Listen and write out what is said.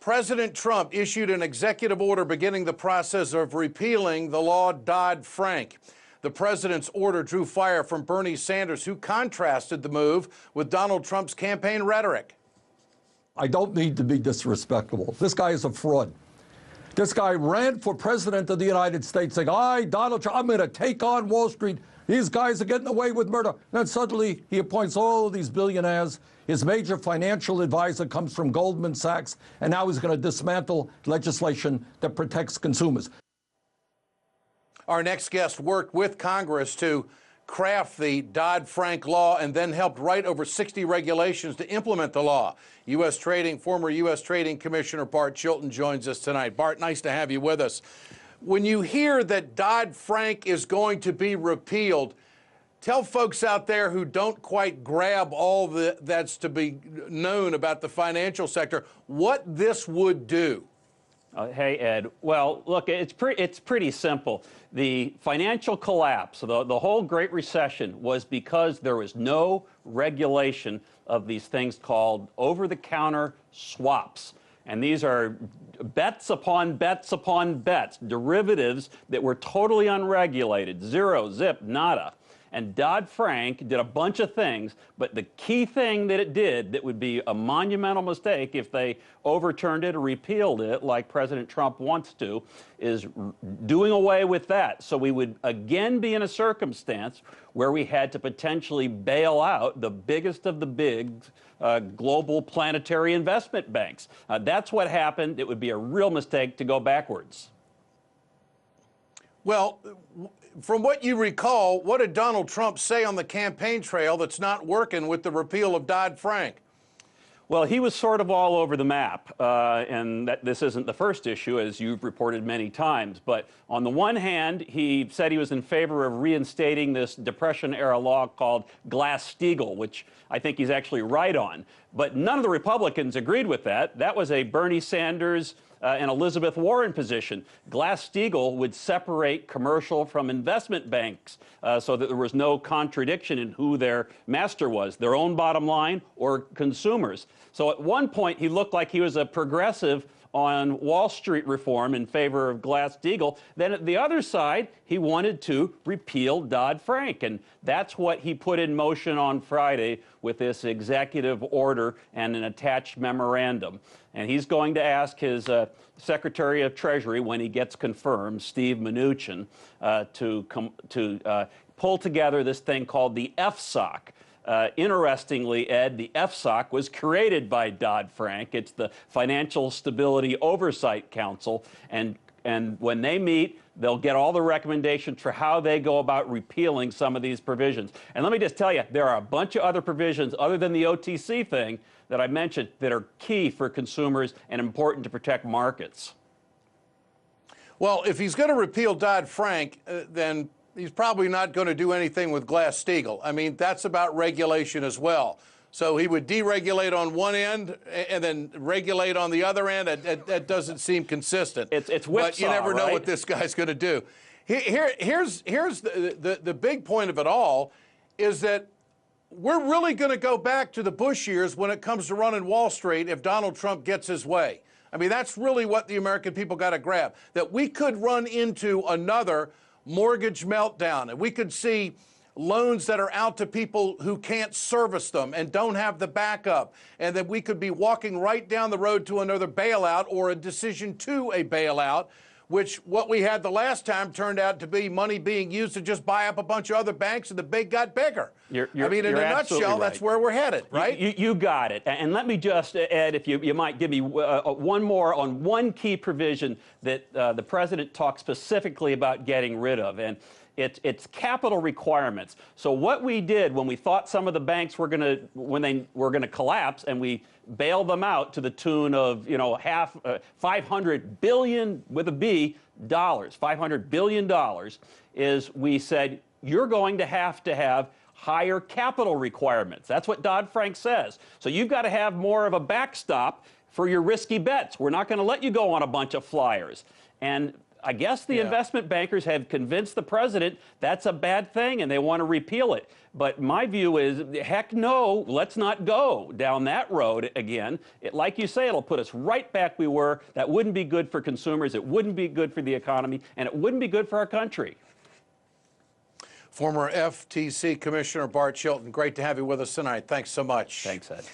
President Trump issued an executive order beginning the process of repealing the law Dodd-Frank. The president's order drew fire from Bernie Sanders, who contrasted the move with Donald Trump's campaign rhetoric. I don't need to be disrespectful. This guy is a fraud. This guy ran for president of the United States saying, Donald Trump, I'm going to take on Wall Street. These guys are getting away with murder. And then suddenly he appoints all of these billionaires. His major financial advisor comes from Goldman Sachs, and now he's going to dismantle legislation that protects consumers. Our next guest worked with Congress to craft the Dodd-Frank law and then helped write over 60 regulations to implement the law. Former U.S. Trading Commissioner Bart Chilton joins us tonight. Bart, nice to have you with us. When you hear that Dodd-Frank is going to be repealed, tell folks out there who don't quite grab all that's to be known about the financial sector what this would do. Hey, Ed. Well, look, it's pretty simple. The financial collapse, the whole Great Recession, was because there was no regulation of these things called over-the-counter swaps. And these are bets upon bets upon bets, derivatives that were totally unregulated, zero, zip, nada. And Dodd-Frank did a bunch of things, but the key thing that it did that would be a monumental mistake if they overturned it or repealed it like President Trump wants to, is doing away with that. So we would again be in a circumstance where we had to potentially bail out the biggest of the big global planetary investment banks. That's what happened. It would be a real mistake to go backwards. Well, from what you recall, what did Donald Trump say on the campaign trail that's not working with the repeal of Dodd-Frank? Well, he was sort of all over the map, and this isn't the first issue, as you've reported many times. But on the one hand, he said he was in favor of reinstating this Depression-era law called Glass-Steagall, which I think he's actually right on. But none of the Republicans agreed with that. That was a Bernie Sanders and Elizabeth Warren position. Glass-Steagall would separate commercial from investment banks so that there was no contradiction in who their master was, their own bottom line or consumers. So at one point, he looked like he was a progressive on Wall Street reform in favor of Glass-Steagall. Then at the other side, he wanted to repeal Dodd-Frank. And that's what he put in motion on Friday with this executive order and an attached memorandum. And he's going to ask his Secretary of Treasury, when he gets confirmed, Steve Mnuchin, to pull together this thing called the FSOC. Interestingly, Ed, the FSOC was created by Dodd-Frank. It's the Financial Stability Oversight Council. And when they meet, they'll get all the recommendations for how they go about repealing some of these provisions. And let me just tell you, there are a bunch of other provisions other than the OTC thing that I mentioned that are key for consumers and important to protect markets. Well, if he's going to repeal Dodd-Frank, then he's probably not going to do anything with Glass-Steagall. I mean, that's about regulation as well. So he would deregulate on one end and then regulate on the other end. That doesn't seem consistent. It's whipsaw, but you never know right? what this guy's going to do. Here's the big point of it all is that we're really going to go back to the Bush years when it comes to running Wall Street if Donald Trump gets his way. I mean, that's really what the American people got to grab, that we could run into another mortgage meltdown, and we could see loans that are out to people who can't service them and don't have the backup, and that we could be walking right down the road to another bailout or a decision to a bailout, which what we had the last time turned out to be money being used to just buy up a bunch of other banks, and the big got bigger. I mean, in a nutshell, right. That's where we're headed, right? You got it. And let me just, Ed, if you might give me one more on one key provision that the president talked specifically about getting rid of, and it's capital requirements. So what we did when we thought some of the banks were going to collapse, and we bailed them out to the tune of $500 billion with a B dollars, $500 billion, is we said you're going to have higher capital requirements. That's what Dodd-Frank says. So you've got to have more of a backstop for your risky bets. We're not going to let you go on a bunch of flyers. And I guess the investment bankers have convinced the president that's a bad thing and they want to repeal it. But my view is, heck no, let's not go down that road again. Like you say, it'll put us right back we were. That wouldn't be good for consumers, it wouldn't be good for the economy, and it wouldn't be good for our country. Former FTC Commissioner Bart Chilton, great to have you with us tonight. Thanks so much. Thanks, Ed.